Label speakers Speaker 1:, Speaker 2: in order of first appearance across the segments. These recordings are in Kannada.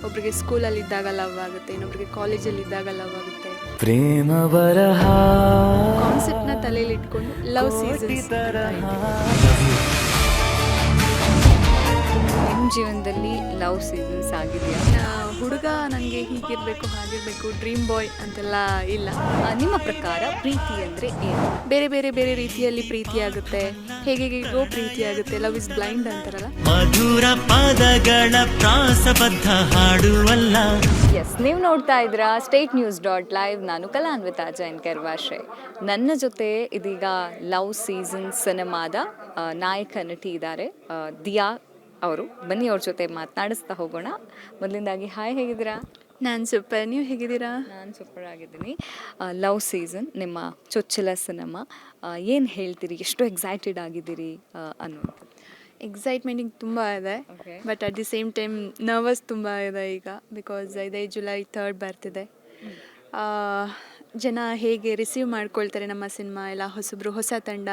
Speaker 1: ಒಬ್ರಿಗೆ ಸ್ಕೂಲಲ್ಲಿದ್ದಾಗ ಲವ್ ಆಗುತ್ತೆ, ಇನ್ನೊಬ್ರಿಗೆ ಕಾಲೇಜಲ್ಲಿದ್ದಾಗ ಲವ್ ಆಗುತ್ತೆ.
Speaker 2: ಪ್ರೇಮ ಬರಹ
Speaker 1: ಕಾನ್ಸೆಪ್ಟ್ನ ತಲೆಯಲ್ಲಿ ಇಟ್ಕೊಂಡು ಲವ್ ಸೀಸನ್ಸ್
Speaker 3: ನಿಮ್ಮ ಜೀವನದಲ್ಲಿ ಲವ್ ಸೀಸನ್ಸ್ ಆಗಿದೆಯಾ?
Speaker 1: ಹುಡುಗ ನನಗೆ ಹೀಗಿರಬೇಕು ಹಾಗಿರಬೇಕು ಡ್ರೀಮ್ ಬಾಯ್ ಅಂತೆಲ್ಲ ಇಲ್ಲ.
Speaker 3: ನಿಮ್ಮ ಪ್ರಕಾರ ಪ್ರೀತಿ ಅಂದರೆ ಏನು?
Speaker 1: ಬೇರೆ ಬೇರೆ ಬೇರೆ ರೀತಿಯಲ್ಲಿ ಪ್ರೀತಿ ಆಗುತ್ತೆ, ಹೇಗೇಗೋ ಪ್ರೀತಿ ಆಗುತ್ತೆ. ಲವ್ ಇಸ್ ಬ್ಲೈಂಡ್ ಅಂತಾರಲ್ಲ.
Speaker 2: ಮಧುರ ಪದಗಳ ಪ್ರಾಸಬದ್ಧ ಹಾಡುವಲ್ಲ.
Speaker 3: ಎಸ್, ನೀವು ನೋಡ್ತಾ ಇದ್ದೀರಾ StateNews.live. ನಾನು ಕಲಾನ್ವಿತಾ ಜೈನ್ ಕೆರ್ವಾಶೆ. ನನ್ನ ಜೊತೆ ಇದೀಗ ಲವ್ ಸೀಸನ್ ಸಿನಿಮಾದ ನಾಯಕ ನಟಿ ಇದ್ದಾರೆ, ದಿಯಾ ಅವರು. ಬನ್ನಿ ಅವ್ರ ಜೊತೆ ಮಾತನಾಡಿಸ್ತಾ ಹೋಗೋಣ. ಮೊದಲಿಂದಾಗಿ ಹಾಯ್, ಹೇಗಿದ್ದೀರಾ?
Speaker 1: ನಾನು ಸೂಪರ್, ನೀವು ಹೇಗಿದ್ದೀರಾ?
Speaker 3: ನಾನು ಸೂಪರ್ ಆಗಿದ್ದೀನಿ. ಲವ್ ಸೀಸನ್ ನಿಮ್ಮ ಚೊಚ್ಚಲ ಸಿನಿಮಾ, ಏನು ಹೇಳ್ತೀರಿ? ಎಷ್ಟು ಎಕ್ಸೈಟೆಡ್ ಆಗಿದ್ದೀರಿ ಅನ್ನೋದು?
Speaker 1: ಎಕ್ಸೈಟ್ಮೆಂಟಿಂಗ್ ತುಂಬ ಇದೆ, but at the same time nervous ತುಂಬ ಇದೆ ಈಗ. ಬಿಕಾಸ್ ಇದೇ July 3 ಬರ್ತಿದೆ. ಜನ ಹೇಗೆ ರಿಸೀವ್ ಮಾಡ್ಕೊಳ್ತಾರೆ ನಮ್ಮ ಸಿನಿಮಾ, ಎಲ್ಲ ಹೊಸಬ್ರು, ಹೊಸ ತಂಡ,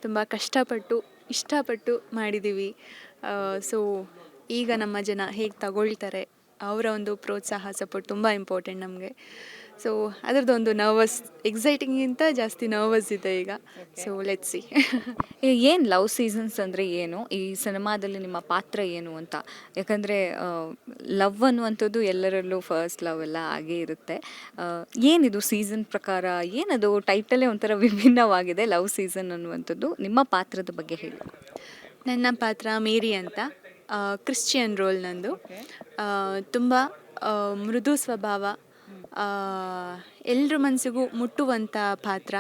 Speaker 1: ತುಂಬ ಕಷ್ಟಪಟ್ಟು ಇಷ್ಟಪಟ್ಟು ಮಾಡಿದ್ದೀವಿ. ಸೊ ಈಗ ನಮ್ಮ ಜನ ಹೇಗೆ ತಗೊಳ್ತಾರೆ, ಅವರ ಒಂದು ಪ್ರೋತ್ಸಾಹ ಸಪೋರ್ಟ್ ತುಂಬ ಇಂಪಾರ್ಟೆಂಟ್ ನಮಗೆ. ಸೊ ಅದರದ್ದು ಒಂದು ನರ್ವಸ್, ಎಕ್ಸೈಟಿಂಗಿಂತ ಜಾಸ್ತಿ ನರ್ವಸ್ ಇದೆ ಈಗ. So let's see.
Speaker 3: ಏನು ಲವ್ ಸೀಸನ್ಸ್ ಅಂದರೆ ಏನು? ಈ ಸಿನಿಮಾದಲ್ಲಿ ನಿಮ್ಮ ಪಾತ್ರ ಏನು ಅಂತ? ಯಾಕಂದರೆ ಲವ್ ಅನ್ನುವಂಥದ್ದು ಎಲ್ಲರಲ್ಲೂ ಫಸ್ಟ್ ಲವ್ ಎಲ್ಲ ಆಗೇ ಇರುತ್ತೆ. ಏನಿದು ಸೀಸನ್ ಪ್ರಕಾರ? ಏನದು ಟೈಟಲೇ ಒಂಥರ ವಿಭಿನ್ನವಾಗಿದೆ, ಲವ್ ಸೀಸನ್ ಅನ್ನುವಂಥದ್ದು. ನಿಮ್ಮ ಪಾತ್ರದ ಬಗ್ಗೆ ಹೇಳಿ.
Speaker 1: ನನ್ನ ಪಾತ್ರ ಮೇರಿ ಅಂತ, ಕ್ರಿಶ್ಚಿಯನ್ ರೋಲ್ ನಂದು. ತುಂಬ ಮೃದು ಸ್ವಭಾವ, ಎಲ್ಲರ ಮನಸ್ಸಿಗೂ ಮುಟ್ಟುವಂಥ ಪಾತ್ರ.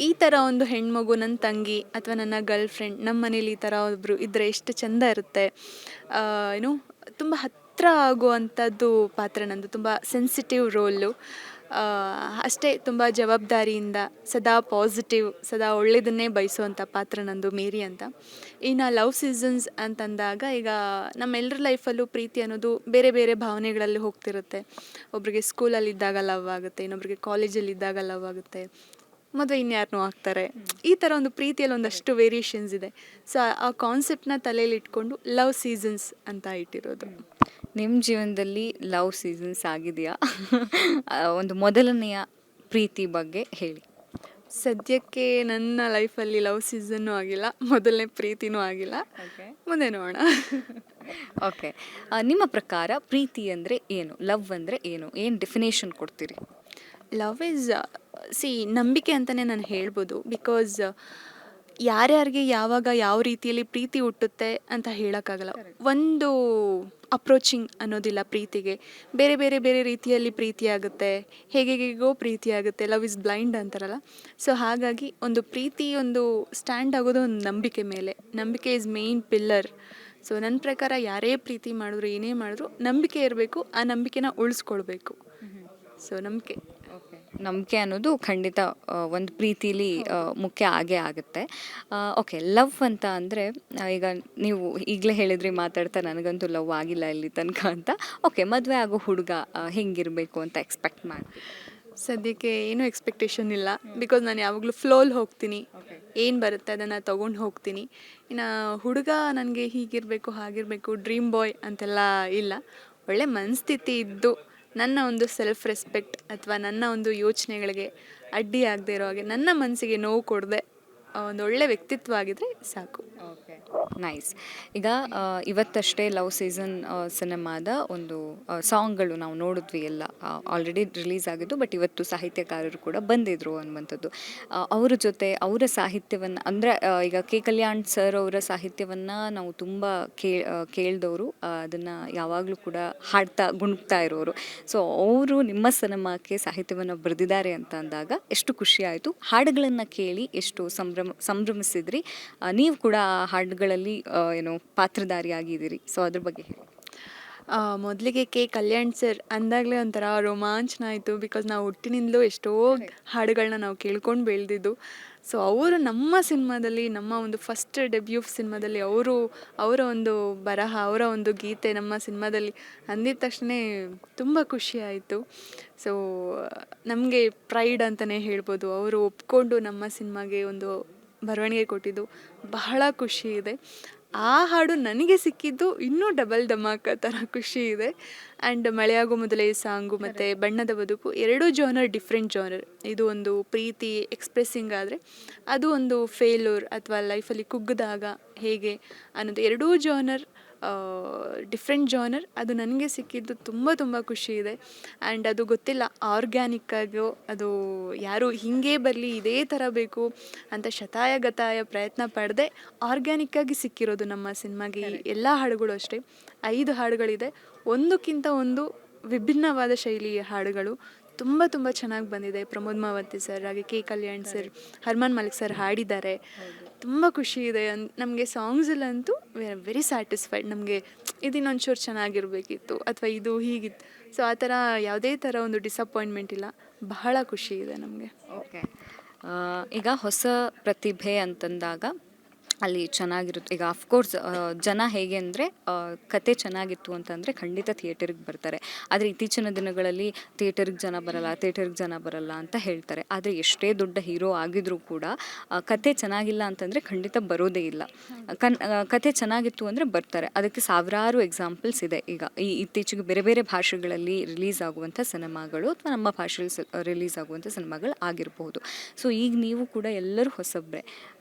Speaker 1: ಈ ಥರ ಒಂದು ಹೆಣ್ಮಗು, ನನ್ನ ತಂಗಿ ಅಥವಾ ನನ್ನ ಗರ್ಲ್ ಫ್ರೆಂಡ್ ನಮ್ಮ ಮನೇಲಿ ಈ ಥರ ಒಬ್ಬರು ಇದ್ದರೆ ಎಷ್ಟು ಚೆಂದ ಇರುತ್ತೆ. ಏನು ತುಂಬ ಹತ್ತಿರ ಆಗುವಂಥದ್ದು ಪಾತ್ರ ನಂದು. ತುಂಬ ಸೆನ್ಸಿಟಿವ್ ರೋಲು, ಅಷ್ಟೇ ತುಂಬ ಜವಾಬ್ದಾರಿಯಿಂದ, ಸದಾ ಪಾಸಿಟಿವ್, ಸದಾ ಒಳ್ಳೆಯದನ್ನೇ ಬಯಸುವಂಥ ಪಾತ್ರ ನಂದು ಮೇರಿ ಅಂತ. ಇನ್ನು ಲವ್ ಸೀಸನ್ಸ್ ಅಂತಂದಾಗ ಈಗ ನಮ್ಮೆಲ್ಲರ ಲೈಫಲ್ಲೂ ಪ್ರೀತಿ ಅನ್ನೋದು ಬೇರೆ ಬೇರೆ ಭಾವನೆಗಳಲ್ಲಿ ಹೋಗ್ತಿರುತ್ತೆ. ಒಬ್ರಿಗೆ ಸ್ಕೂಲಲ್ಲಿದ್ದಾಗ ಲವ್ ಆಗುತ್ತೆ, ಇನ್ನೊಬ್ರಿಗೆ ಕಾಲೇಜಲ್ಲಿದ್ದಾಗ ಲವ್ ಆಗುತ್ತೆ, ಮದುವೆ ಇನ್ಯಾರನ್ನೂ ಆಗ್ತಾರೆ. ಈ ಥರ ಒಂದು ಪ್ರೀತಿಯಲ್ಲಿ ಒಂದಷ್ಟು ವೇರಿಯೇಷನ್ಸ್ ಇದೆ. ಸೊ ಆ ಕಾನ್ಸೆಪ್ಟ್ನ ತಲೆಯಲ್ಲಿ ಇಟ್ಕೊಂಡು ಲವ್ ಸೀಸನ್ಸ್ ಅಂತ ಇಟ್ಟಿರೋದು.
Speaker 3: ನಿಮ್ಮ ಜೀವನದಲ್ಲಿ ಲವ್ ಸೀಸನ್ಸ್ ಆಗಿದೆಯಾ? ಒಂದು ಮೊದಲನೆಯ ಪ್ರೀತಿ ಬಗ್ಗೆ ಹೇಳಿ.
Speaker 1: ಸದ್ಯಕ್ಕೆ ನನ್ನ ಲೈಫಲ್ಲಿ ಲವ್ ಸೀಸನ್ನೂ ಆಗಿಲ್ಲ, ಮೊದಲನೇ ಪ್ರೀತಿನೂ ಆಗಿಲ್ಲ. ಮುಂದೆ ನೋಡೋಣ.
Speaker 3: ಓಕೆ, ನಿಮ್ಮ ಪ್ರಕಾರ ಪ್ರೀತಿ ಅಂದರೆ ಏನು? ಲವ್ ಅಂದರೆ ಏನು? ಏನು ಡೆಫಿನೇಷನ್ ಕೊಡ್ತೀರಿ?
Speaker 1: ಲವ್ ಈಸ್ ನಂಬಿಕೆ ಅಂತಲೇ ನಾನು ಹೇಳ್ಬೋದು. ಬಿಕಾಸ್ ಯಾರ್ಯಾರಿಗೆ ಯಾವಾಗ ಯಾವ ರೀತಿಯಲ್ಲಿ ಪ್ರೀತಿ ಹುಟ್ಟುತ್ತೆ ಅಂತ ಹೇಳೋಕ್ಕಾಗಲ್ಲ. ಒಂದು ಅಪ್ರೋಚಿಂಗ್ ಅನ್ನೋದಿಲ್ಲ ಪ್ರೀತಿಗೆ. ಬೇರೆ ಬೇರೆ ಬೇರೆ ರೀತಿಯಲ್ಲಿ ಪ್ರೀತಿ ಆಗುತ್ತೆ, ಹೇಗೇಗೋ ಪ್ರೀತಿ ಆಗುತ್ತೆ. ಲವ್ ಇಸ್ ಬ್ಲೈಂಡ್ ಅಂತಾರಲ್ಲ. ಸೊ ಹಾಗಾಗಿ ಒಂದು ಪ್ರೀತಿ ಒಂದು ಸ್ಟ್ಯಾಂಡ್ ಆಗೋದು ಒಂದು ನಂಬಿಕೆ ಮೇಲೆ. ನಂಬಿಕೆ ಈಸ್ ಮೇಯ್ನ್ ಪಿಲ್ಲರ್. ಸೊ ನನ್ನ ಪ್ರಕಾರ ಯಾರೇ ಪ್ರೀತಿ ಮಾಡಿದ್ರು, ಏನೇ ಮಾಡಿದ್ರು, ನಂಬಿಕೆ ಇರಬೇಕು. ಆ ನಂಬಿಕೆನ ಉಳಿಸ್ಕೊಳ್ಬೇಕು. ಸೊ
Speaker 3: ನಂಬಿಕೆ ಅನ್ನೋದು ಖಂಡಿತ ಒಂದು ಪ್ರೀತಿಲಿ ಮುಖ್ಯ ಆಗೇ ಆಗುತ್ತೆ. ಓಕೆ, ಲವ್ ಅಂತ ಅಂದರೆ ಈಗ ನೀವು ಈಗಲೇ ಹೇಳಿದ್ರಿ ಮಾತಾಡ್ತಾ, ನನಗಂತೂ ಲವ್ ಆಗಿಲ್ಲ ಇಲ್ಲಿ ತನಕ ಅಂತ. ಓಕೆ, ಮದುವೆ ಆಗೋ ಹುಡುಗ ಹೆಂಗಿರಬೇಕು ಅಂತ ಎಕ್ಸ್ಪೆಕ್ಟ್ ಮಾಡ್ತೀನಿ?
Speaker 1: ಸದ್ಯಕ್ಕೆ ಏನೂ ಎಕ್ಸ್ಪೆಕ್ಟೇಷನ್ ಇಲ್ಲ. ಬಿಕಾಸ್ ನಾನು ಯಾವಾಗಲೂ ಫ್ಲೋಲ್ ಹೋಗ್ತೀನಿ, ಏನು ಬರುತ್ತೆ ಅದನ್ನು ತೊಗೊಂಡು ಹೋಗ್ತೀನಿ. ಇನ್ನು ಹುಡುಗ ನನಗೆ ಹೀಗಿರಬೇಕು ಹಾಗಿರಬೇಕು ಡ್ರೀಮ್ ಬಾಯ್ ಅಂತೆಲ್ಲ ಇಲ್ಲ. ಒಳ್ಳೆ ಮನಸ್ಥಿತಿ ಇದ್ದು, ನನ್ನ ಒಂದು ಸೆಲ್ಫ್ ರೆಸ್ಪೆಕ್ಟ್ ಅಥವಾ ನನ್ನ ಒಂದು ಯೋಚನೆಗಳಿಗೆ ಅಡ್ಡಿ ಆಗದೆ ಇರೋ ಹಾಗೆ, ನನ್ನ ಮನಸ್ಸಿಗೆ ನೋವು ಕೊಡದೆ ಒಂದು ಒಳ್ಳೆ ವ್ಯಕ್ತಿತ್ವ ಆಗಿದ್ರೆ ಸಾಕು.
Speaker 3: Okay, nice. ಈಗ ಇವತ್ತಷ್ಟೇ ಲವ್ ಸೀಸನ್ ಸಿನಿಮಾದ ಒಂದು ಸಾಂಗ್ಗಳು ನಾವು ನೋಡಿದ್ವಿ, ಎಲ್ಲ ಆಲ್ರೆಡಿ ರಿಲೀಸ್ ಆಗಿದ್ದು. ಬಟ್ ಇವತ್ತು ಸಾಹಿತ್ಯಕಾರರು ಕೂಡ ಬಂದಿದ್ರು ಅನ್ನುವಂಥದ್ದು. ಅವರ ಜೊತೆ ಅವರ ಸಾಹಿತ್ಯವನ್ನು ಅಂದರೆ ಈಗ ಕೆ ಕಲ್ಯಾಣ್ ಸರ್ ಅವರ ಸಾಹಿತ್ಯವನ್ನು ನಾವು ತುಂಬ ಕೇಳಿದವರು, ಅದನ್ನು ಯಾವಾಗಲೂ ಕೂಡ ಹಾಡ್ತಾ ಗುಣಗ್ತಾ ಇರೋರು. ಸೊ ಅವರು ನಿಮ್ಮ ಸಿನಿಮಾಕ್ಕೆ ಸಾಹಿತ್ಯವನ್ನು ಬರೆದಿದ್ದಾರೆ ಅಂತ ಅಂದಾಗ ಎಷ್ಟು ಖುಷಿ ಆಯಿತು. ಹಾಡುಗಳನ್ನು ಕೇಳಿ ಎಷ್ಟು ಸಂಭ್ರಮಿಸಿದ್ರಿ. ನೀವು ಕೂಡ ಆ ಹಾಡುಗಳಲ್ಲಿ ಏನೋ ಪಾತ್ರಧಾರಿಯಾಗಿದ್ದೀರಿ. ಸೊ ಅದ್ರ ಬಗ್ಗೆ ಹೇಳಿ.
Speaker 1: ಮೊದಲಿಗೆ ಕೆ ಕಲ್ಯಾಣ್ ಸರ್ ಅಂದಾಗಲೇ ಒಂಥರ ರೋಮಾಂಚನ ಆಯಿತು. ಬಿಕಾಸ್ ನಾವು ಹುಟ್ಟಿನಿಂದಲೂ ಎಷ್ಟೋ ಹಾಡುಗಳನ್ನ ನಾವು ಕೇಳ್ಕೊಂಡು ಬೆಳೆದಿದ್ದು. ಸೊ ಅವರು ನಮ್ಮ ಸಿನಿಮಾದಲ್ಲಿ, ನಮ್ಮ ಒಂದು ಫಸ್ಟ್ ಡೆಬ್ಯೂ ಸಿನಿಮಾದಲ್ಲಿ ಅವರ ಒಂದು ಬರಹ, ಅವರ ಒಂದು ಗೀತೆ ನಮ್ಮ ಸಿನಿಮಾದಲ್ಲಿ ಅಂದಿದ ತಕ್ಷಣ ತುಂಬ ಖುಷಿ ಆಯಿತು. ಸೊ ನಮಗೆ ಪ್ರೈಡ್ ಅಂತಲೇ ಹೇಳ್ಬೋದು. ಅವರು ಒಪ್ಕೊಂಡು ನಮ್ಮ ಸಿನಿಮಾಗೆ ಒಂದು ಬರವಣಿಗೆ ಕೊಟ್ಟಿದ್ದು ಬಹಳ ಖುಷಿ ಇದೆ. ಆ ಹಾಡು ನನಗೆ ಸಿಕ್ಕಿದ್ದು ಇನ್ನೂ ಡಬಲ್ ಧಮಾಕ ಥರ ಖುಷಿ ಇದೆ. ಆ್ಯಂಡ್ ಮಳೆಯಾಗೋ ಮೊದಲೇ ಸಾಂಗು ಮತ್ತು ಬಣ್ಣದ ಬದುಕು ಎರಡೂ ಜಾನರ್ ಡಿಫ್ರೆಂಟ್ ಜಾನರ್. ಇದು ಒಂದು ಪ್ರೀತಿ ಎಕ್ಸ್ಪ್ರೆಸ್ಸಿಂಗ್ ಆದರೆ ಅದು ಒಂದು ಫೇಲ್ಯೂರ್ ಅಥವಾ ಲೈಫಲ್ಲಿ ಕುಗ್ಗಿದಾಗ ಹೇಗೆ ಅನ್ನೋದು ಎರಡೂ ಜಾನರ್ ಡಿಫ್ರೆಂಟ್ ಜಾನರ್. ಅದು ನನಗೆ ಸಿಕ್ಕಿದ್ದು ತುಂಬ ತುಂಬ ಖುಷಿ ಇದೆ. ಆ್ಯಂಡ್ ಅದು ಗೊತ್ತಿಲ್ಲ ಆರ್ಗ್ಯಾನಿಕ್ಕಾಗೋ ಅದು ಯಾರು ಹೀಗೆ ಬರಲಿ ಇದೇ ಥರ ಬೇಕು ಅಂತ ಶತಾಯ ಗತಾಯ ಪ್ರಯತ್ನ ಪಡದೆ ಆರ್ಗ್ಯಾನಿಕ್ಕಾಗಿ ಸಿಕ್ಕಿರೋದು ನಮ್ಮ ಸಿನಿಮಾಗೆ. ಎಲ್ಲ ಹಾಡುಗಳು ಅಷ್ಟೇ, 5 ಹಾಡುಗಳಿದೆ, ಒಂದಕ್ಕಿಂತ ಒಂದು ವಿಭಿನ್ನವಾದ ಶೈಲಿಯ ಹಾಡುಗಳು. ತುಂಬ ತುಂಬ ಚೆನ್ನಾಗಿ ಬಂದಿದೆ. ಪ್ರಮೋದ್ ಮಾವತಿ ಸರ್ ಹಾಗೆ ಕೆ ಕಲ್ಯಾಣ್ ಸರ್, ಹರ್ಮನ್ ಮಲಿಕ್ ಸರ್ ಹಾಡಿದ್ದಾರೆ. ತುಂಬ ಖುಷಿ ಇದೆ. ನಮಗೆ ಸಾಂಗ್ಸಲ್ಲಂತೂ ವೆರಿ ಸ್ಯಾಟಿಸ್ಫೈಡ್. ನಮಗೆ ಇದಿನ್ನೊಂಚೂರು ಚೆನ್ನಾಗಿರಬೇಕಿತ್ತು ಅಥವಾ ಇದು ಹೀಗಿತ್ತು. ಸೊ ಆ ಥರ ಯಾವುದೇ ಥರ ಒಂದು ಡಿಸಪಾಯಿಂಟ್ಮೆಂಟ್ ಇಲ್ಲ. ಬಹಳ ಖುಷಿ ಇದೆ ನಮಗೆ.
Speaker 3: ಓಕೆ, ಈಗ ಹೊಸ ಪ್ರತಿಭೆ ಅಂತಂದಾಗ ಅಲ್ಲಿ ಚೆನ್ನಾಗಿರುತ್ತೆ. ಈಗ ಅಫ್ಕೋರ್ಸ್ ಜನ ಹೇಗೆ ಅಂದರೆ ಕತೆ ಚೆನ್ನಾಗಿತ್ತು ಅಂತಂದರೆ ಖಂಡಿತ ಥಿಯೇಟರ್ಗೆ ಬರ್ತಾರೆ. ಆದರೆ ಇತ್ತೀಚಿನ ದಿನಗಳಲ್ಲಿ ಥಿಯೇಟರ್ಗೆ ಜನ ಬರಲ್ಲ ಅಂತ ಹೇಳ್ತಾರೆ. ಆದರೆ ಎಷ್ಟೇ ದೊಡ್ಡ ಹೀರೋ ಆಗಿದ್ರೂ ಕೂಡ ಕತೆ ಚೆನ್ನಾಗಿಲ್ಲ ಅಂತಂದರೆ ಖಂಡಿತ ಬರೋದೇ ಇಲ್ಲ. ಕತೆ ಚೆನ್ನಾಗಿತ್ತು ಅಂದರೆ ಬರ್ತಾರೆ. ಅದಕ್ಕೆ ಸಾವಿರಾರು ಎಕ್ಸಾಂಪಲ್ಸ್ ಇದೆ. ಈಗ ಇತ್ತೀಚೆಗೆ ಬೇರೆ ಬೇರೆ ಭಾಷೆಗಳಲ್ಲಿ ರಿಲೀಸ್ ಆಗುವಂಥ ಸಿನಿಮಾಗಳು ಅಥವಾ ನಮ್ಮ ಭಾಷೆಯಲ್ಲಿ ರಿಲೀಸ್ ಆಗುವಂಥ ಸಿನಿಮಾಗಳು ಆಗಿರಬಹುದು. ಸೊ ಈಗ ನೀವು ಕೂಡ ಎಲ್ಲರೂ ಹೊಸಬ್ರೆ.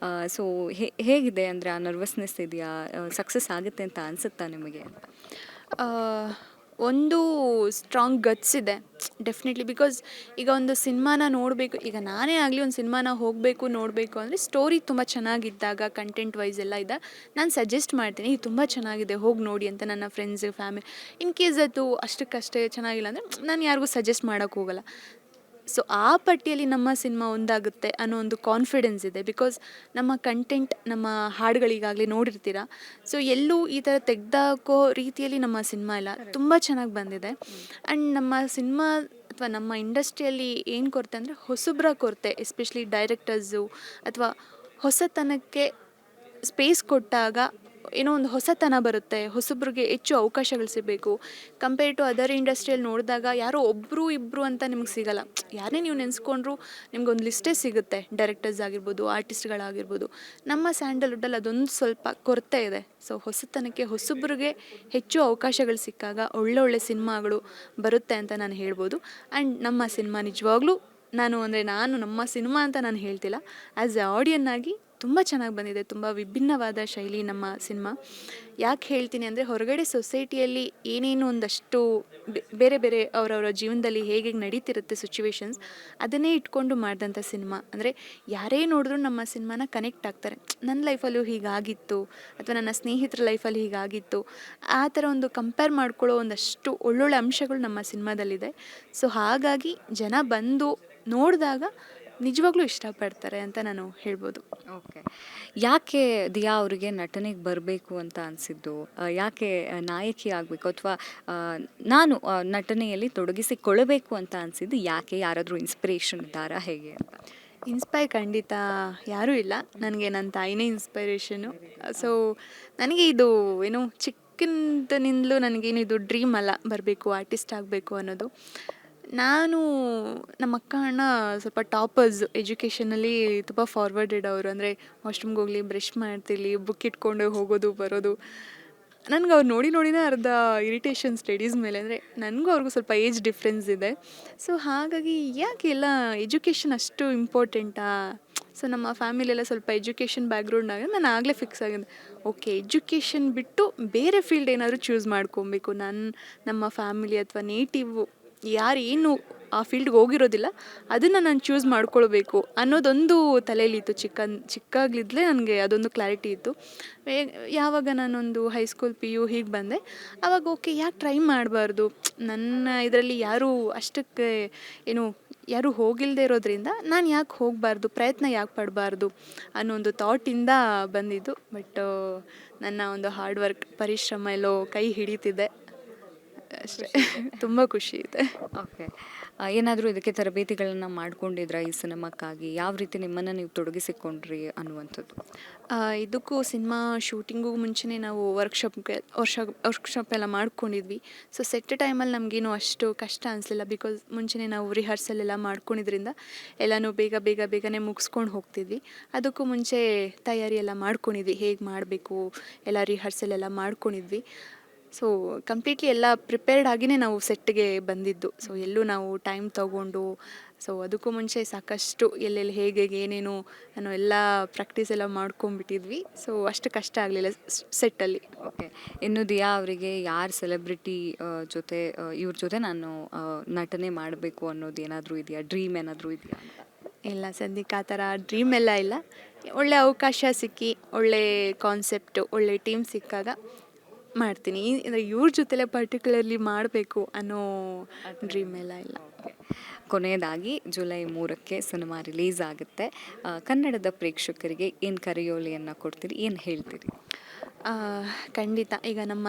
Speaker 3: ಸೊ ಹೇಗಿದೆ ಅಂದರೆ ಆ ನರ್ವಸ್ನೆಸ್ ಇದೆಯಾ? ಸಕ್ಸಸ್ ಆಗುತ್ತೆ ಅಂತ ಅನಿಸುತ್ತಾ ನಿಮಗೆ?
Speaker 1: ಒಂದು ಸ್ಟ್ರಾಂಗ್ ಗಟ್ಸ್ ಇದೆ ಡೆಫಿನೆಟ್ಲಿ. ಬಿಕಾಸ್ ಈಗ ಒಂದು ಸಿನಿಮಾನ ನೋಡಬೇಕು, ಈಗ ನಾನೇ ಆಗಲಿ ಒಂದು ಸಿನಿಮಾನ ಹೋಗಬೇಕು ನೋಡಬೇಕು ಅಂದರೆ ಸ್ಟೋರಿ ತುಂಬ ಚೆನ್ನಾಗಿದ್ದಾಗ ಕಂಟೆಂಟ್ ವೈಸ್ ಎಲ್ಲ ಇದ್ದಾಗ ನಾನು ಸಜೆಸ್ಟ್ ಮಾಡ್ತೀನಿ, ಇದು ತುಂಬ ಚೆನ್ನಾಗಿದೆ ಹೋಗಿ ನೋಡಿ ಅಂತ ನನ್ನ ಫ್ರೆಂಡ್ಸ್ ಫ್ಯಾಮಿಲಿ. ಇನ್ ಕೇಸ್ ಅದು ಅಷ್ಟಕ್ಕಷ್ಟೇ ಚೆನ್ನಾಗಿಲ್ಲ ಅಂದರೆ ನಾನು ಯಾರಿಗೂ ಸಜೆಸ್ಟ್ ಮಾಡೋಕ್ಕೆ ಹೋಗಲ್ಲ. ಸೊ ಆ ಪಟ್ಟಿಯಲ್ಲಿ ನಮ್ಮ ಸಿನಿಮಾ ಒಂದಾಗುತ್ತೆ ಅನ್ನೋ ಒಂದು ಕಾನ್ಫಿಡೆನ್ಸ್ ಇದೆ. ಬಿಕಾಸ್ ನಮ್ಮ ಕಂಟೆಂಟ್, ನಮ್ಮ ಹಾಡುಗಳಿಗಾಗಲೇ ನೋಡಿರ್ತೀರ. ಸೊ ಎಲ್ಲೂ ಈ ಥರ ತೆಗೆದಾಕೋ ರೀತಿಯಲ್ಲಿ ನಮ್ಮ ಸಿನಿಮಾ ಇಲ್ಲ, ತುಂಬ ಚೆನ್ನಾಗಿ ಬಂದಿದೆ. ಆ್ಯಂಡ್ ನಮ್ಮ ಸಿನಿಮಾ ಅಥವಾ ನಮ್ಮ ಇಂಡಸ್ಟ್ರಿಯಲ್ಲಿ ಏನು ಕೊರತೆ ಅಂದರೆ ಹೊಸಬ್ರ ಕೊರತೆ, ಎಸ್ಪೆಷಲಿ ಡೈರೆಕ್ಟರ್ಸು ಅಥವಾ ಹೊಸತನಕ್ಕೆ ಸ್ಪೇಸ್ ಕೊಟ್ಟಾಗ ಏನೋ ಒಂದು ಹೊಸತನ ಬರುತ್ತೆ, ಹೊಸಬ್ರಿಗೆ ಹೆಚ್ಚು ಅವಕಾಶಗಳು ಸಿಗಬೇಕು. ಕಂಪೇರ್ ಟು ಅದರ್ ಇಂಡಸ್ಟ್ರಿಯಲ್ಲಿ ನೋಡಿದಾಗ ಯಾರೋ ಒಬ್ಬರು ಇಬ್ಬರು ಅಂತ ನಿಮ್ಗೆ ಸಿಗಲ್ಲ. ಯಾರೇ ನೀವು ನೆನೆಸ್ಕೊಂಡ್ರು ನಿಮ್ಗೊಂದು ಲಿಸ್ಟೇ ಸಿಗುತ್ತೆ, ಡೈರೆಕ್ಟರ್ಸ್ ಆಗಿರ್ಬೋದು, ಆರ್ಟಿಸ್ಟ್ಗಳಾಗಿರ್ಬೋದು. ನಮ್ಮ ಸ್ಯಾಂಡಲ್ವುಡ್ಡಲ್ಲಿ ಅದೊಂದು ಸ್ವಲ್ಪ ಕೊರತೆ ಇದೆ. ಸೊ ಹೊಸತನಕ್ಕೆ ಹೊಸಬ್ರಿಗೆ ಹೆಚ್ಚು ಅವಕಾಶಗಳು ಸಿಕ್ಕಾಗ ಒಳ್ಳೊಳ್ಳೆ ಸಿನಿಮಾಗಳು ಬರುತ್ತೆ ಅಂತ ನಾನು ಹೇಳ್ಬೋದು. ಆ್ಯಂಡ್ ನಮ್ಮ ಸಿನಿಮಾ ನಿಜವಾಗ್ಲೂ ನಾನು ನಮ್ಮ ಸಿನಿಮಾ ಅಂತ ನಾನು ಹೇಳ್ತಿಲ್ಲ, ಆ್ಯಸ್ ಎ ಆಡಿಯನ್ ಆಗಿ ತುಂಬ ಚೆನ್ನಾಗಿ ಬಂದಿದೆ. ತುಂಬ ವಿಭಿನ್ನವಾದ ಶೈಲಿ ನಮ್ಮ ಸಿನಿಮಾ. ಯಾಕೆ ಹೇಳ್ತೀನಿ ಅಂದರೆ ಹೊರಗಡೆ ಸೊಸೈಟಿಯಲ್ಲಿ ಏನೇನು ಒಂದಷ್ಟು ಬೇರೆ ಬೇರೆ ಅವರವರ ಜೀವನದಲ್ಲಿ ಹೇಗೆ ನಡೀತಿರುತ್ತೆ ಸಿಚುವೇಶನ್ಸ್, ಅದನ್ನೇ ಇಟ್ಕೊಂಡು ಮಾಡಿದಂಥ ಸಿನಿಮಾ. ಅಂದರೆ ಯಾರೇ ನೋಡಿದ್ರೂ ನಮ್ಮ ಸಿನಿಮಾನ ಕನೆಕ್ಟ್ ಆಗ್ತಾರೆ. ನನ್ನ ಲೈಫಲ್ಲೂ ಹೀಗಾಗಿತ್ತು ಅಥವಾ ನನ್ನ ಸ್ನೇಹಿತರ ಲೈಫಲ್ಲಿ ಹೀಗಾಗಿತ್ತು, ಆ ಥರ ಒಂದು ಕಂಪೇರ್ ಮಾಡ್ಕೊಳ್ಳೋ ಒಂದಷ್ಟು ಒಳ್ಳೊಳ್ಳೆ ಅಂಶಗಳು ನಮ್ಮ ಸಿನಿಮಾದಲ್ಲಿದೆ. ಸೊ ಹಾಗಾಗಿ ಜನ ಬಂದು ನೋಡಿದಾಗ ನಿಜವಾಗ್ಲೂ ಇಷ್ಟಪಡ್ತಾರೆ ಅಂತ ನಾನು ಹೇಳ್ಬೋದು.
Speaker 3: ಓಕೆ, ಯಾಕೆ ದಿಯಾ ಅವರಿಗೆ ನಟನೆಗೆ ಬರಬೇಕು ಅಂತ ಅನಿಸಿದ್ದು? ಯಾಕೆ ನಾಯಕಿ ಆಗಬೇಕು ಅಥವಾ ನಾನು ನಟನೆಯಲ್ಲಿ ತೊಡಗಿಸಿಕೊಳ್ಳಬೇಕು ಅಂತ ಅನಿಸಿದ್ದು ಯಾಕೆ? ಯಾರಾದರೂ ಇನ್ಸ್ಪಿರೇಷನ್ ಇದ್ದಾರಾ ಹೇಗೆ ಅಂತ?
Speaker 1: ಖಂಡಿತ ಯಾರೂ ಇಲ್ಲ, ನನಗೆ ನನ್ನ ತಾಯಿನೇ ಇನ್ಸ್ಪೈರೇಷನು. ಸೊ ನನಗೆ ಇದು ಏನು ಚಿಕ್ಕಂದಿನಿಂದಲೂ ನನಗೇನಿದು ಡ್ರೀಮ್ ಅಲ್ಲ ಬರಬೇಕು, ಆರ್ಟಿಸ್ಟ್ ಆಗಬೇಕು ಅನ್ನೋದು. ನಾನು ನಮ್ಮ ಅಕ್ಕ ಅಣ್ಣ ಸ್ವಲ್ಪ ಟಾಪರ್ಸ್, ಎಜುಕೇಷನಲ್ಲಿ ತುಂಬ ಫಾರ್ವರ್ಡೆಡ್ ಅವರು. ಅಂದರೆ ವಾಶ್ರೂಮ್ಗೆ ಹೋಗಲಿ, ಬ್ರಷ್ ಮಾಡ್ತಿರ್ಲಿ, ಬುಕ್ ಇಟ್ಕೊಂಡು ಹೋಗೋದು ಬರೋದು. ನನಗೆ ಅವ್ರು ನೋಡಿನೇ ಅರ್ಧ ಇರಿಟೇಷನ್ ಸ್ಟಡೀಸ್ ಮೇಲೆ. ಅಂದರೆ ನನಗೂ ಅವ್ರಿಗೂ ಸ್ವಲ್ಪ ಏಜ್ ಡಿಫ್ರೆನ್ಸ್ ಇದೆ. ಸೊ ಹಾಗಾಗಿ ಯಾಕೆ ಎಲ್ಲ ಎಜುಕೇಷನ್ ಅಷ್ಟು ಇಂಪಾರ್ಟೆಂಟಾ? ಸೊ ನಮ್ಮ ಫ್ಯಾಮಿಲಿಯೆಲ್ಲ ಸ್ವಲ್ಪ ಎಜುಕೇಷನ್ ಬ್ಯಾಕ್ಗ್ರೌಂಡಾಗ ನಾನು ಆಗಲೇ ಫಿಕ್ಸ್ ಆಗಿದ್ದೆ, ಓಕೆ ಎಜುಕೇಷನ್ ಬಿಟ್ಟು ಬೇರೆ ಫೀಲ್ಡ್ ಏನಾದರೂ ಚೂಸ್ ಮಾಡ್ಕೊಬೇಕು. ನಮ್ಮ ಫ್ಯಾಮಿಲಿ ಅಥವಾ ನೇಟಿವ್ ಯಾರು ಏನು ಆ ಫೀಲ್ಡ್ಗೆ ಹೋಗಿರೋದಿಲ್ಲ ಅದನ್ನು ನಾನು ಚೂಸ್ ಮಾಡ್ಕೊಳ್ಬೇಕು ಅನ್ನೋದೊಂದು ತಲೆಯಲ್ಲಿತ್ತು. ಚಿಕ್ಕಾಗ್ಲಿದ್ಲೇ ನನಗೆ ಅದೊಂದು ಕ್ಲಾರಿಟಿ ಇತ್ತು. ಯಾವಾಗ ನಾನೊಂದು ಹೈಸ್ಕೂಲ್ PU ಹೀಗೆ ಬಂದೆ, ಆವಾಗ ಓಕೆ ಯಾಕೆ ಟ್ರೈ ಮಾಡಬಾರ್ದು, ನನ್ನ ಇದರಲ್ಲಿ ಯಾರೂ ಅಷ್ಟಕ್ಕೆ ಯಾರೂ ಹೋಗಿಲ್ಲದೆ ಇರೋದ್ರಿಂದ ನಾನು ಯಾಕೆ ಹೋಗಬಾರ್ದು, ಪ್ರಯತ್ನ ಯಾಕೆ ಪಡಬಾರ್ದು ಅನ್ನೋ ಒಂದು ಥಾಟಿಂದ ಬಂದಿದ್ದು. ಬಟ್ ನನ್ನ ಒಂದು ಹಾರ್ಡ್ ವರ್ಕ್, ಪರಿಶ್ರಮ ಎಲ್ಲೋ ಕೈ ಹಿಡಿತಿದೆ. ಅಷ್ಟೇ. ತುಂಬ ಖುಷಿ ಇದೆ.
Speaker 3: ಓಕೆ. ಏನಾದರೂ ಇದಕ್ಕೆ ತರಬೇತಿಗಳನ್ನು ಮಾಡ್ಕೊಂಡಿದ್ರಾ ಈ ಸಿನಿಮಾಕ್ಕಾಗಿ? ಯಾವ ರೀತಿ ನಿಮ್ಮನ್ನು ನೀವು ತೊಡಗಿಸಿಕೊಂಡ್ರಿ ಅನ್ನುವಂಥದ್ದು?
Speaker 1: ಇದಕ್ಕೂ ಸಿನಿಮಾ ಶೂಟಿಂಗೂ ಮುಂಚೆನೇ ನಾವು ವರ್ಕ್ಶಾಪ್ ಎಲ್ಲ ಮಾಡ್ಕೊಂಡಿದ್ವಿ. ಸೊ ಸೆಟ್ ಟೈಮಲ್ಲಿ ನಮಗೇನು ಅಷ್ಟು ಕಷ್ಟ ಅನಿಸಲಿಲ್ಲ, ಬಿಕಾಸ್ ಮುಂಚೆನೇ ನಾವು ರಿಹರ್ಸಲ್ ಎಲ್ಲ ಮಾಡ್ಕೊಂಡಿದ್ರಿಂದ ಎಲ್ಲನೂ ಬೇಗನೆ ಮುಗಿಸ್ಕೊಂಡು ಹೋಗ್ತಿದ್ವಿ. ಅದಕ್ಕೂ ಮುಂಚೆ ತಯಾರಿ ಎಲ್ಲ ಮಾಡ್ಕೊಂಡಿದ್ವಿ, ಹೇಗೆ ಮಾಡಬೇಕು ಎಲ್ಲ ರಿಹರ್ಸಲ್ ಎಲ್ಲ ಮಾಡ್ಕೊಂಡಿದ್ವಿ. ಸೊ ಕಂಪ್ಲೀಟ್ಲಿ ಎಲ್ಲ ಪ್ರಿಪೇರ್ಡ್ ಆಗಿಯೇ ನಾವು ಸೆಟ್ಗೆ ಬಂದಿದ್ದು. ಸೊ ಎಲ್ಲೂ ನಾವು ಟೈಮ್ ತಗೊಂಡು, ಸೊ ಅದಕ್ಕೂ ಮುಂಚೆ ಸಾಕಷ್ಟು ಎಲ್ಲೆಲ್ಲಿ ಹೇಗೆ ಏನೇನು ಅನ್ನೋ ಎಲ್ಲ ಪ್ರಾಕ್ಟೀಸ್ ಎಲ್ಲ ಮಾಡ್ಕೊಂಡ್ಬಿಟ್ಟಿದ್ವಿ. ಸೊ ಅಷ್ಟು ಕಷ್ಟ ಆಗಲಿಲ್ಲ ಸೆಟ್ಟಲ್ಲಿ.
Speaker 3: ಓಕೆ. ಇನ್ನು ದಿಯಾ ಅವರಿಗೆ ಯಾರು ಸೆಲೆಬ್ರಿಟಿ ಜೊತೆ ಇವ್ರ ಜೊತೆ ನಾನು ನಟನೆ ಮಾಡಬೇಕು ಅನ್ನೋದು ಏನಾದರೂ ಇದೆಯಾ? ಡ್ರೀಮ್ ಏನಾದರೂ ಇದೆಯಾ ಅಂತ?
Speaker 1: ಇಲ್ಲ, ಸದ್ಯಕ್ಕೆ ಆ ಥರ ಡ್ರೀಮ್ ಎಲ್ಲ ಇಲ್ಲ. ಒಳ್ಳೆ ಅವಕಾಶ ಸಿಕ್ಕಿ, ಒಳ್ಳೆ ಕಾನ್ಸೆಪ್ಟು, ಒಳ್ಳೆ ಟೀಮ್ ಸಿಕ್ಕಾಗ ಮಾಡ್ತೀನಿ. ಇವ್ರ ಜೊತೆಲೇ ಪರ್ಟಿಕ್ಯುಲರ್ಲಿ ಮಾಡಬೇಕು ಅನ್ನೋ ಡ್ರೀಮ್ ಎಲ್ಲ ಇಲ್ಲ.
Speaker 3: ಕೊನೆಯದಾಗಿ ಜುಲೈ 3ಕ್ಕೆ ಸಿನಿಮಾ ರಿಲೀಸ್ ಆಗುತ್ತೆ. ಕನ್ನಡದ ಪ್ರೇಕ್ಷಕರಿಗೆ ಏನು ಕರೆಯೋಲೆಯನ್ನು ಕೊಡ್ತೀರಿ, ಏನು ಹೇಳ್ತೀರಿ?
Speaker 1: ಖಂಡಿತ. ಈಗ ನಮ್ಮ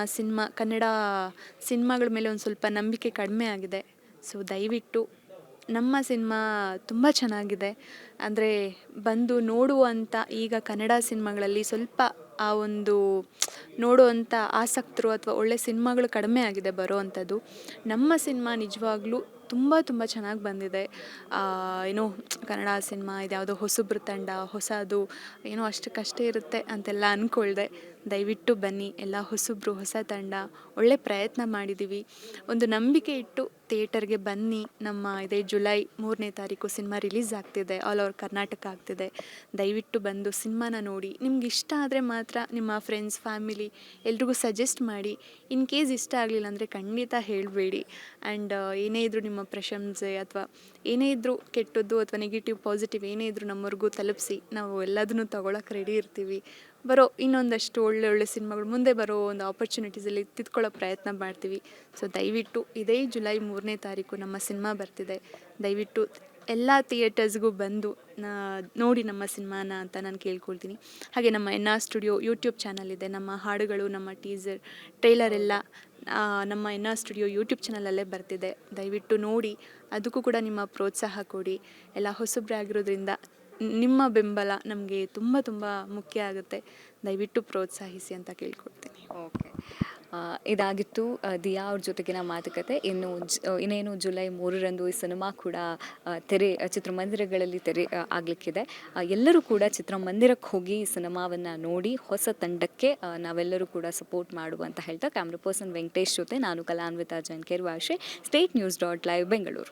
Speaker 1: ಕನ್ನಡ ಸಿನಿಮಾಗಳ ಮೇಲೆ ಒಂದು ಸ್ವಲ್ಪ ನಂಬಿಕೆ ಕಡಿಮೆ ಆಗಿದೆ. ಸೊ ದಯವಿಟ್ಟು ನಮ್ಮ ಸಿನಿಮಾ ತುಂಬ ಚೆನ್ನಾಗಿದೆ, ಅಂದರೆ ಬಂದು ನೋಡುವಂಥ, ಈಗ ಕನ್ನಡ ಸಿನಿಮಾಗಳಲ್ಲಿ ಸ್ವಲ್ಪ ಆ ಒಂದು ನೋಡುವಂಥ ಆಸಕ್ತರು ಅಥವಾ ಒಳ್ಳೆ ಸಿನಿಮಾಗಳು ಕಡಿಮೆ ಆಗಿದೆ ಬರೋವಂಥದ್ದು. ನಮ್ಮ ಸಿನಿಮಾ ನಿಜವಾಗ್ಲೂ ತುಂಬ ಚೆನ್ನಾಗಿ ಬಂದಿದೆ. ಏನೋ ಕನ್ನಡ ಸಿನಿಮಾ ಇದ್ಯಾವುದೋ ಹೊಸಬ್ರ ತಂಡ, ಹೊಸದು ಏನೋ ಅಷ್ಟಕ್ಕಷ್ಟೇ ಇರುತ್ತೆ ಅಂತೆಲ್ಲ ಅಂದ್ಕೊಳ್ದೆ. ದಯವಿಟ್ಟು ಬನ್ನಿ, ಎಲ್ಲ ಹೊಸಬ್ರು, ಹೊಸ ತಂಡ, ಒಳ್ಳೆ ಪ್ರಯತ್ನ ಮಾಡಿದ್ದೀವಿ. ಒಂದು ನಂಬಿಕೆ ಇಟ್ಟು ಥಿಯೇಟರ್ಗೆ ಬನ್ನಿ. ಇದೇ ಜುಲೈ 3ನೇ ತಾರೀಕು ಸಿನಿಮಾ ರಿಲೀಸ್ ಆಗ್ತಿದೆ, ಆಲ್ ಓವರ್ ಕರ್ನಾಟಕ ಆಗ್ತಿದೆ. ದಯವಿಟ್ಟು ಬಂದು ಸಿನಿಮಾನ ನೋಡಿ. ನಿಮ್ಗೆ ಇಷ್ಟ ಆದರೆ ಮಾತ್ರ ನಿಮ್ಮ ಫ್ರೆಂಡ್ಸ್, ಫ್ಯಾಮಿಲಿ ಎಲ್ರಿಗೂ ಸಜೆಸ್ಟ್ ಮಾಡಿ. ಇನ್ ಕೇಸ್ ಇಷ್ಟ ಆಗಲಿಲ್ಲ ಅಂದರೆ ಖಂಡಿತ ಹೇಳಬೇಡಿ. ಆ್ಯಂಡ್ ಏನೇ ಇದ್ದರೂ ನಿಮ್ಮ ಪ್ರಶಂಸೆ ಅಥವಾ ಏನೇ ಇದ್ದರೂ ಕೆಟ್ಟದ್ದು ಅಥವಾ ನೆಗೆಟಿವ್ ಪಾಸಿಟಿವ್ ಏನೇ ಇದ್ದರೂ ನಮ್ಮವ್ರಿಗೂ ತಲುಪಿಸಿ. ನಾವು ಎಲ್ಲದನ್ನೂ ತೊಗೊಳಕ್ಕೆ ರೆಡಿ ಇರ್ತೀವಿ. ಬರೋ ಇನ್ನೊಂದಷ್ಟು ಒಳ್ಳೆ ಸಿನಿಮಾಗಳು ಮುಂದೆ ಬರೋ ಒಂದು ಆಪರ್ಚುನಿಟೀಸಲ್ಲಿ ತಿದ್ಕೊಳ್ಳೋ ಪ್ರಯತ್ನ ಮಾಡ್ತೀವಿ. ಸೊ ದಯವಿಟ್ಟು ಇದೇ ಜುಲೈ 3ನೇ ತಾರೀಕು ನಮ್ಮ ಸಿನಿಮಾ ಬರ್ತಿದೆ. ದಯವಿಟ್ಟು ಎಲ್ಲ ಥಿಯೇಟರ್ಸ್ಗೂ ಬಂದು ನೋಡಿ ನಮ್ಮ ಸಿನಿಮಾನ ಅಂತ ನಾನು ಕೇಳ್ಕೊಳ್ತೀನಿ. ಹಾಗೆ ನಮ್ಮ NR ಸ್ಟುಡಿಯೋ ಯೂಟ್ಯೂಬ್ ಚಾನಲ್ ಇದೆ. ನಮ್ಮ ಹಾಡುಗಳು, ನಮ್ಮ ಟೀಸರ್, ಟ್ರೈಲರ್ ಎಲ್ಲ ನಮ್ಮ NR ಸ್ಟುಡಿಯೋ ಯೂಟ್ಯೂಬ್ ಚಾನಲಲ್ಲೇ ಬರ್ತಿದೆ. ದಯವಿಟ್ಟು ನೋಡಿ, ಅದಕ್ಕೂ ಕೂಡ ನಿಮ್ಮ ಪ್ರೋತ್ಸಾಹ ಕೊಡಿ. ಎಲ್ಲ ಹೊಸಬ್ರೇ ಆಗಿರೋದ್ರಿಂದ ನಿಮ್ಮ ಬೆಂಬಲ ನಮಗೆ ತುಂಬ ಮುಖ್ಯ ಆಗುತ್ತೆ. ದಯವಿಟ್ಟು ಪ್ರೋತ್ಸಾಹಿಸಿ ಅಂತ ಕೇಳ್ಕೊಳ್ತೀನಿ.
Speaker 3: ಓಕೆ. ಇದಾಗಿತ್ತು ದಿಯಾ ಅವ್ರ ಜೊತೆಗಿನ ಮಾತುಕತೆ. ಇನ್ನೇನು ಜುಲೈ 3ರಂದು ಈ ಸಿನಿಮಾ ಕೂಡ ಚಿತ್ರಮಂದಿರಗಳಲ್ಲಿ ಆಗಲಿಕ್ಕಿದೆ. ಎಲ್ಲರೂ ಕೂಡ ಚಿತ್ರಮಂದಿರಕ್ಕೆ ಹೋಗಿ ಈ ಸಿನಿಮಾವನ್ನು ನೋಡಿ ಹೊಸ ತಂಡಕ್ಕೆ ನಾವೆಲ್ಲರೂ ಕೂಡ ಸಪೋರ್ಟ್ ಮಾಡುವಂತ ಹೇಳ್ತಾ ಕ್ಯಾಮ್ರಾ ಪರ್ಸನ್ ವೆಂಕಟೇಶ್ ಜೊತೆ ನಾನು ಕಲಾನ್ವಿತಾ ಜೈನ್ ಕೆರ್ವಾಶೆ, ಸ್ಟೇಟ್ ನ್ಯೂಸ್ .live ಬೆಂಗಳೂರು.